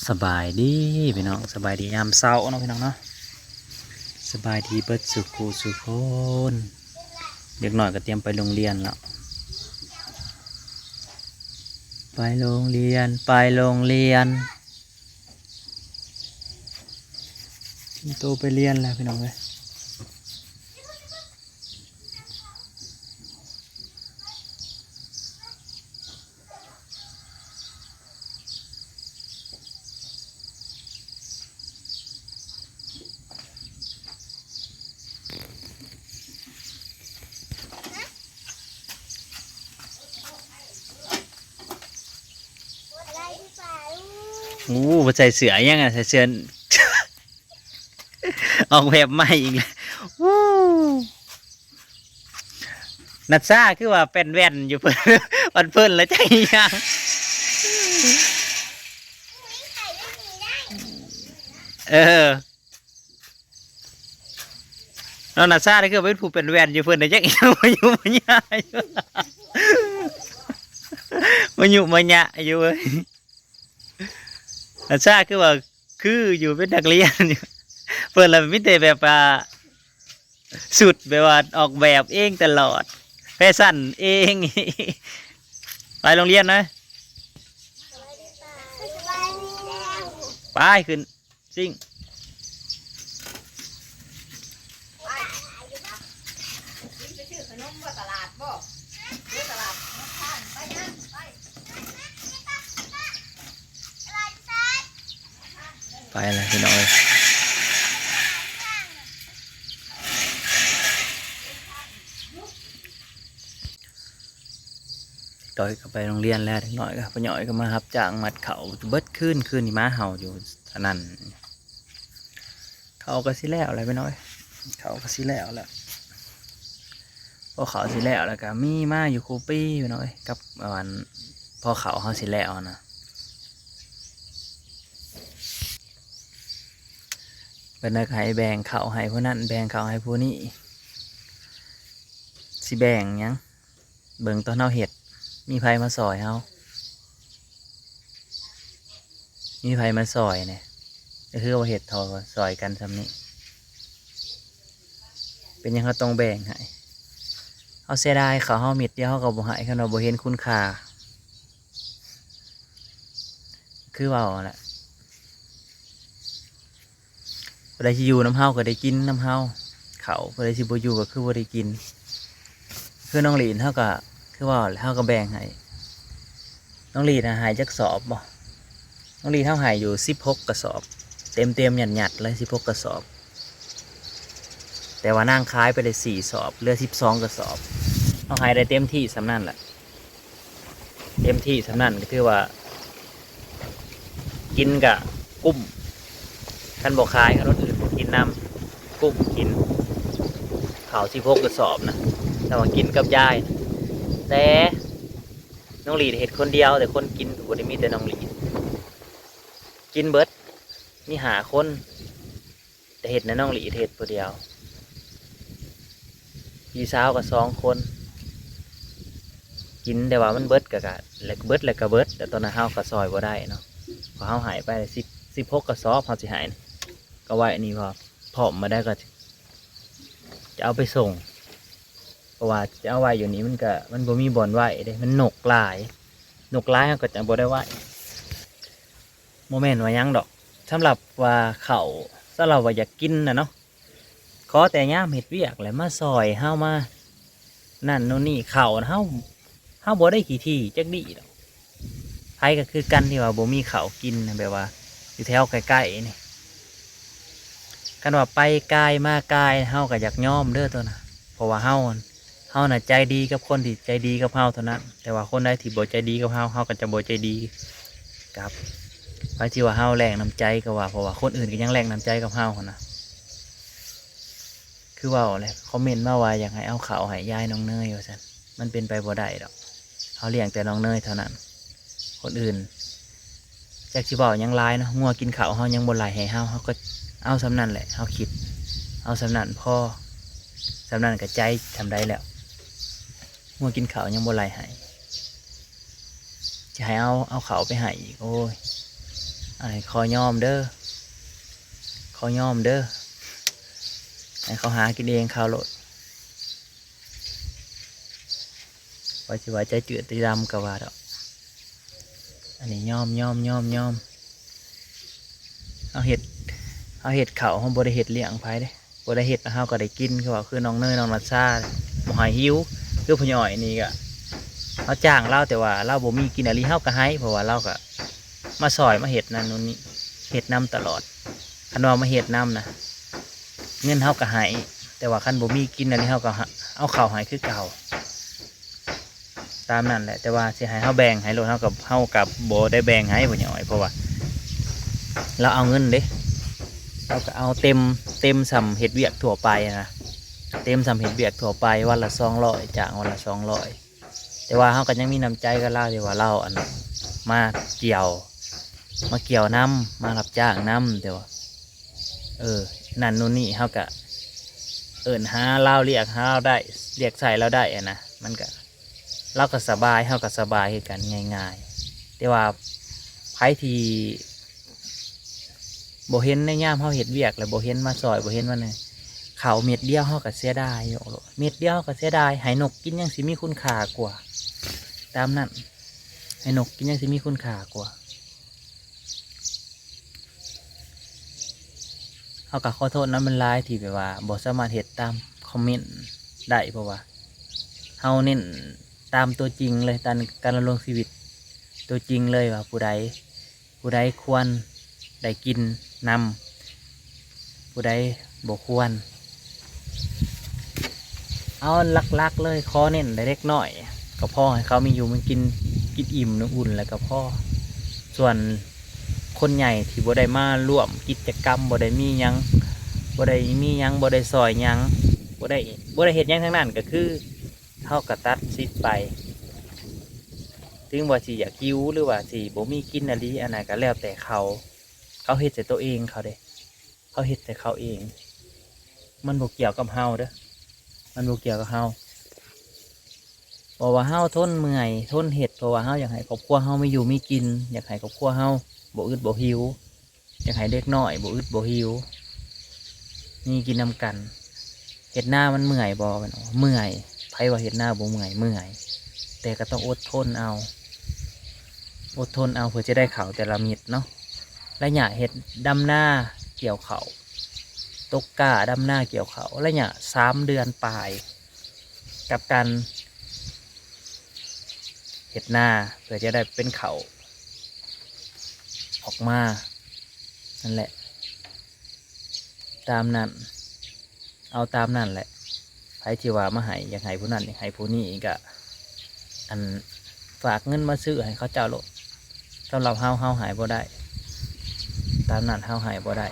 สบายดีพี่น้องสบายดียามเช้าเนาะพี่น้องเนาะสบายดีเบิดสุขสุขคนเด็กหน่อยก็เตรียมไปโรงเรียนแล้วไปโรงเรียนไปโรงเรียนโตไปเรียนแล้วพี่น้องเลยใส่เสื้อยังไงใส่เสื้อ ออกแบบใหม่อีกแล้วนัดซ่าคือว่าเป็นแว่นอยู่เพิ่น วันเพิ่นแล้วใจยังเออน้องนัดซ่านี่คือเป็นผู้เป็นแว่นอยู่เพิ่นแต่ยังอีกมาอยู่มาหยะอยู่มาอยู่มาหยะอยู่เว้ยนัดซ่าคือว่าคืออยู่เป็นนักเรียนอยู่เพิ่นแล้วมิแต่แบบสุดแบบว่าออกแบบเองตลอดแฟชั่นเอง ไปโรงเรียนนะไปขึ้นซิ่งไปเลยพี่น้องต่อยก็ไปโรงเรียนแล้วหน่อยก็พ่อหน่อยก็มารับจ้างมัดเขาเบิดขึ้นนี่ม้าเห่าอยู่ท่านั้นเขาก็สิแล้วอะไรไปน้อยเขาก็สิแล้วแหละพอเขาสิแล้วแล้วก็มีมาอยู่คูปี้ไปน้อยกับวันพอเขาสิแล้วนะเป็นนักให้แบ่งเขาให้ผู้นั้นแบ่งเขาให้ผู้นี้สิแบ่งยังเบิ่งตอนเฮาเห็ดมีไผมาซอยเฮามีไผมาซอยเนี่ยก็คือว่าเห็ดทอซอยกันซำนี้เป็นยังเขาต้องแบ่งให้เอาเสียดายเขาเฮามิดเดียวเขาก็บ่ให้เขาบ่เห็นคุณค่าคือว่าแหละพอได้สิอยู่น้ำเฮาก็ได้กินน้ำเฮาเขาพอได้สิบ่อยู่ก็คือบ่ได้กินคือน้องหลีนเฮาก็คือว่าเฮาก็แบ่งให้น้องหลีนหายจักสอบบ่น้องหลีนเฮาหายอยู่16กระสอบเต็มหยัดเลย16กระสอบแต่ว่านั่งคล้ายไปได้4 สอบเหลือ12กระสอบเอาหายได้เต็มที่สำนั่นแหละเต็มที่สำนั่นก็คือว่ากินกับกุ้มท่านบอกคล้ายกับรถอื่นกินน้ำกุ้มกินข่าว16กระสอบนะแต่ว่ากินกับยายแต่น้องหลีดเห็ดคนเดียวแต่คนกินก็ได้มีแต่น้องหลีดกินเบิดมีหาคนแต่เห็ดนะน้องหลีดเห็ดคนเดียวพี่สาวกับ2 คนกินแต่ว่ามันเบิดกะแล้วเบิดแล้วก็เบิดแต่ตอนนั้นเฮาก็ซอยบ่ได้เนาะพอเฮาหายไป16กระสอบเฮาสิหายก็ไว้นี่พอผอมมาได้ก็จะเอาไปส่งเพราะว่าจะเอาไว้อยู่นี้มันบ่มีบ่อนไว้เด้มันนกหลายเฮาก็จะบ่ได้ไว้โมเมนต์ว่ายังดอกสำหรับว่าเขาสำหรับว่าอยากกินนะเนาะขอแต่ย่ามเห็ดเวียกแล้วมาซอยเฮามานั่นโน่นนี่เขาเฮาบ่ได้ขี้ที่จักดีดอกไผก็คือกันที่ว่าบ่มีเขากินนะแบบว่าอยู่แถวใกล้ๆนี่กันว่าไปไกลมาไกลเฮาก็อยากยอมเด้อตัวน่ะเพราะว่าเฮาน่ะใจดีกับคนที่ใจดีกับเฮาเท่านั้นแต่ว่าคนใดที่บ่ใจดีกับเฮาก็จะบ่ใจดีกับไปที่ว่าเฮาแรงน้ำใจก็ว่าเพราะว่าคนอื่นก็ยังแรงน้ำใจกับเฮานะคือว่าอะไรคอมเมนต์มาว่าอยากให้เอาข้าวให้ยายน้องเนยว่าซั่นมันเป็นไปบ่ได้ดอกเฮาเลี้ยงแต่น้องเนยเท่านั้นคนอื่นจากที่บอกยังลายเนาะงัวกินข้าวเฮายังบ่หลายให้เฮาก็เอาสำนั่นแหละเฮาคิดเอาสำนั่นพ่อสำนั่นกับใจทำได้แล้วงัวกินข้าวยังบ่หลายให้จะให้เอาข้าวไปให้อีกโอ้ย ไอ้ขอยอมเด้อขอยอมเด้อไอ้เขาหากินเองข้าวโลดไว้สิไว้ใจจืดใจดำกว่าดอกอันนี้ยอมเอาเห็ดเขาเขาบ่ได้เห็ดเลี้ยงไผเด้บ่ได้เห็ดแล้วเขาก็ได้กินคือว่าคือน้องเนยน้องนัชชาบ่หอยหิวคือพ่อหน่อยนี่ก็เขาจ้างเราแต่ว่าเราบ่มีกินอะไรเฮาก็ให้เพราะว่าเราก็มาซอยมาเห็ดนั่นนู่นนี่เห็ดน้ำตลอดคันว่ามาเห็ดน้ำนะเงินเฮาก็ให้แต่ว่าคันบ่มีกินอะไรเฮาก็เอาข้าวให้คือเก่าตามนั่นแหละแต่ว่าสิให้เฮาแบ่งให้โลดเฮากับบ่ได้แบ่งให้พ่อหน่อยเพราะว่าเราเอาเงินเด้เราก็เอาเต็มสำเห็ดเวียกทั่วไปนะเต็มสำเห็ดเวียกทั่วไปวันละ200จ้างวันละ200แต่ว่าเขาก็ยังมีน้ำใจกับเราที่ว่าเราอันมาเกี่ยวน้ำมารับจ้างน้ำแต่ว่านั่นนู่นนี่เขาก็หาเราเรียกหาเราได้เรียกใส่เราได้อะนะมันก็เราก็สบายเขาก็สบายกันง่ายๆแต่ว่าไผที่บ่เห็นในย่ามเขาเห็ดเวียกแล้วบ่เห็นมาซอยบ่เห็นว่าไงเขาเม็ดเดียวเขาก็เสียดายเม็ดเดียวเขาก็เสียดายให้นกกินยังสิมีคุณค่ากว่าตามนั้นให้นกกินยังสิมีคุณค่ากว่าเขาก็ขอโทษนะมันร้ายที่แบบว่าบ่สามารถเห็ดตามคอมเมนต์ได้เพราะว่าเขาเน้นตามตัวจริงเลยตามการดำรงชีวิตตัวจริงเลยว่าผู้ใดควรได้กินนำผู้ใดบ่ควรเอาลักๆเลยขอเน้นเล็กน้อยก็พ่อให้เขามีอยู่มันกินอิ่มน้ำอุ่นแล้วก็พ่อส่วนคนใหญ่ที่บ่ได้มาร่วมกิจกรรมบ่ได้มียังบ่ได้ซอยยังบ่ได้เฮ็ดยังทั้งนั้นก็คือเท่ากับตัดสิทธิ์ไปถึงว่าสิอยากหิวหรือว่าสิบ่มีกินอะไรอันไหนก็แล้วแต่เขาเฮ็ดแต่ตัวเองเขาเด้เขาเฮ็ดแต่เขาเองมันบ่เกี่ยวกับเฮาเด้อมันบ่เกี่ยวกับเฮาเพราะว่าเฮาทนเมื่อยทนเฮ็ดเพราะว่าเฮาอยากให้ครอบครัวเฮาไม่อยู่ไม่กินอยากให้ครอบครัวเฮาบ่อึดบ่หิวอยากให้เด็กน้อยบ่อึดบ่หิวนี่กินนำกันเฮ็ดหน้ามันเมื่อยบ่แม่นเมื่อยไผว่าเฮ็ดหน้าบ่เมื่อยแต่ก็ต้องอดทนเอาเพื่อจะได้ข้าวแต่ละเม็ดเนาะระยะเฮ็ดดำหน้าเกี่ยวข้าวตกกาดำหน้าเกี่ยวข้าวระยะ3 เดือนปลายกับการเฮ็ดหน้าเพื่อจะได้เป็นข้าวออกมานั่นแหละตามนั้นเอาตามนั่นแหละไผที่ว่ามาให้อยากให้ผู้นั้นอยากให้ผู้นี้ก็อันฝากเงินมาซื้อให้เขาเจ้าโลดสำหรับเฮาหายบ่ได้ตามนั้นเฮาหายบ่ได้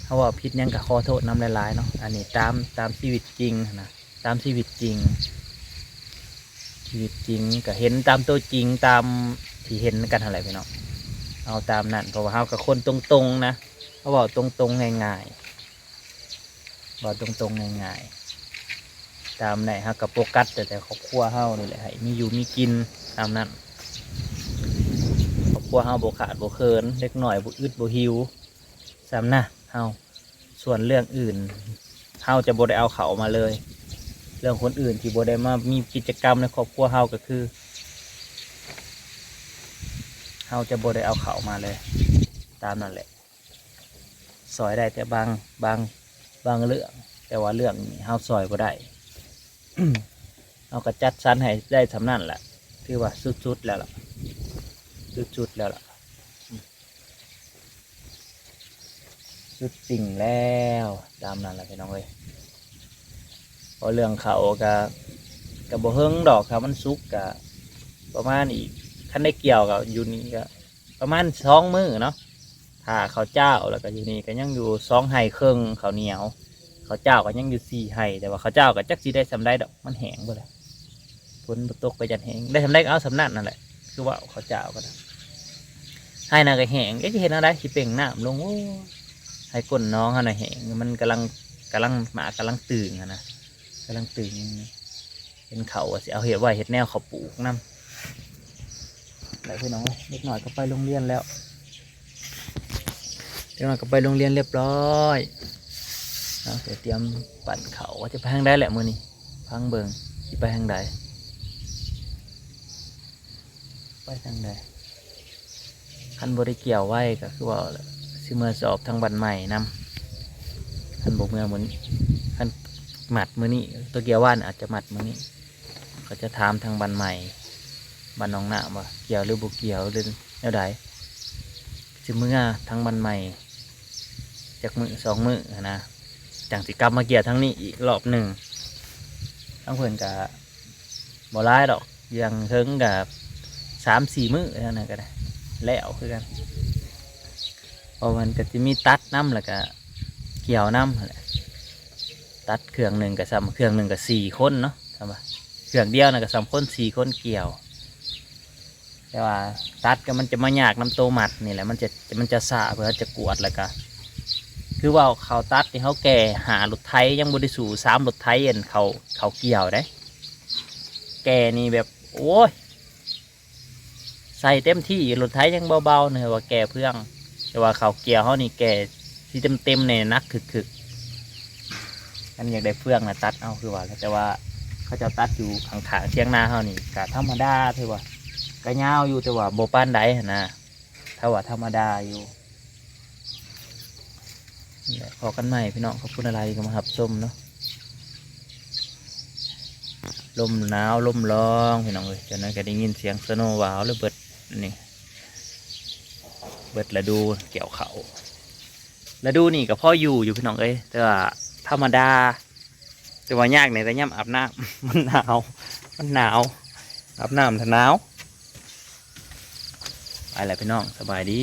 เขาว่าผิดยังกับขอโทษน้ำลายๆเนาะอันนี้ตามชีวิตจริงนะตามชีวิตจริงก็เห็นตามตัวจริงตามที่เห็นกันอะไรไปเนาะเอาตามนั้นเพราะว่าเฮากับคนตรงๆนะเขาบอกตรงๆง่ายๆบอกตรงๆง่ายๆตามไหนฮะกับโฟกัสแต่ครอบครัวเฮานี่แหละให้มีอยู่มีกินตามนั้นครอบครัวเฮาบ่ขาดบ่เคินเล็กหน่อยบ่อึดบ่หิวสามนะเฮาส่วนเรื่องอื่นเฮาจะบ่ได้เอาเขามาเลยเรื่องคนอื่นที่บ่ได้มามีกิจกรรมในครอบครัวเฮาก็คือเฮาจะบ่ได้เอาเขามาเลยตามนั่นแหละซอยได้แต่บางเรื่องแต่ว่าเรื่องนี้เฮาซอยบ่ได้ เอาก็จัดสรรให้ได้สำนั่นแหละคือว่าสุดๆแล้วล่ะสุดสิ่งแล้วตามนั้นแหละพี่น้องเลยพอเรื่องเขากับบ่เฮิงดอกครับมันสุกกับประมาณอีกขั้นได้เกี่ยวกับอยู่นี่ก็ประมาณ2 มื้อเนาะถ้าเขาเจ้าแล้วก็อยู่นี่ก็ยังอยู่2 ไห่ครึ่งเขาเหนียวเขาเจ้าก็ยังอยู่4 ไห่แต่ว่าเขาเจ้าก็จักสิได้สำได้ดอกมันแห้งไปเลยฝนตกไปจัดแห้งได้สำได้ก็เอาสำนั่นนั่นแหละคือว่าเขาเจ้าก็ได้ให้น่าก็แห้งก็จะเห็นอะไรที่เป่งน้ำลงโอ้ให้ก้นน้องเขาหน่อยแห้งมันกำลังหมากำลังตื่นนะกำลังตื่นเป็นเขาสิเอาเห็ดไว้เห็ดแนวเขาปลูกน้ำไหลพี่น้องเล็กหน่อยก็ไปโรงเรียนแล้ว เดี๋ยวเราก็ไปโรงเรียนเรียบร้อยเราเตรียมปั่นเขาว่าจะไปทางใดแหละมื้อนี้พังเบิงสิไปทางใดไปทางใดคันบริเกี่ยวไว้ก็คือว่าสิเมื่อสอบทางบันใหม่นำคันบกเมื่อมื้อนี้คันหมัดมื้อนี้ตัวเกี่ยวว่านอาจจะหมัดมื้อนี้ก็จะถามทางบันใหม่บันน้องหน้าว่าเกี่ยวหรือบุเกี่ยวหรือแนวใดสิเมื่อทางบันใหม่จากมือ2 มื้อนะจังสิกลับมาเกี่ยวทั้งนี้อีกรอบหนึ่งทั้งเพื่อนกับบ่ร้ายดอกยังถึงกับ3-4 มื้อเท่านั้นก็ได้แล้วคือกันเพราะมันก็จะมีตัดน้ำแล้วก็เกี่ยวน้ำแหละตัดเครื่องหนึ่งกับซ้ำเครื่องหนึ่งกับ4 คนเนาะทำไมเครื่องเดียวนะกับ3 คน4 คนเกี่ยวแต่ว่าตัดก็มันจะมายากน้ำโตหมัดนี่แหละมันจะสะเพื่อจะกวดแล้วก็คือว่าเขาตัดที่เขาแก่หารถไทยยังบริสู3 รถไทยเอ็นเขาเกี่ยวได้แก่นี่แบบโอ้ยใส่เต็มที่รถไทยยังเบาๆเนี่ยว่าแก่เพื่องแต่ว่าเขาเกี่ยวเขานี่แก่ที่เต็มเนี่ยนักคึกอันอยากได้เพื่องนะตัดเอาคือว่าแต่ว่าเขาจะตัดอยู่ข้างๆเชียงนาเขานี่กะธรรมดาคือว่ากะยาวอยู่แต่ว่าโบปานใดนะถ้าว่าธรรมดาอยู่พอกันใหม่พี่น้องขอบคุณอะไรก็มาหับชมเนาะลมหนาวลมร้องพี่น้องเลยจากนั้นก็ได้ยินเสียงสโนว์วาวหรือเบิดนี่เบิดฤดูเกี่ยวเขาฤดูนี่ก็พ่ออยู่พี่น้องเอ้ยแต่ว่าธรรมดาแต่ว่ายากในแต่ย่ำอาบน้ำ มันหนาวอาบน้ำถ้าหนาวไปแหละพี่น้องสบายดี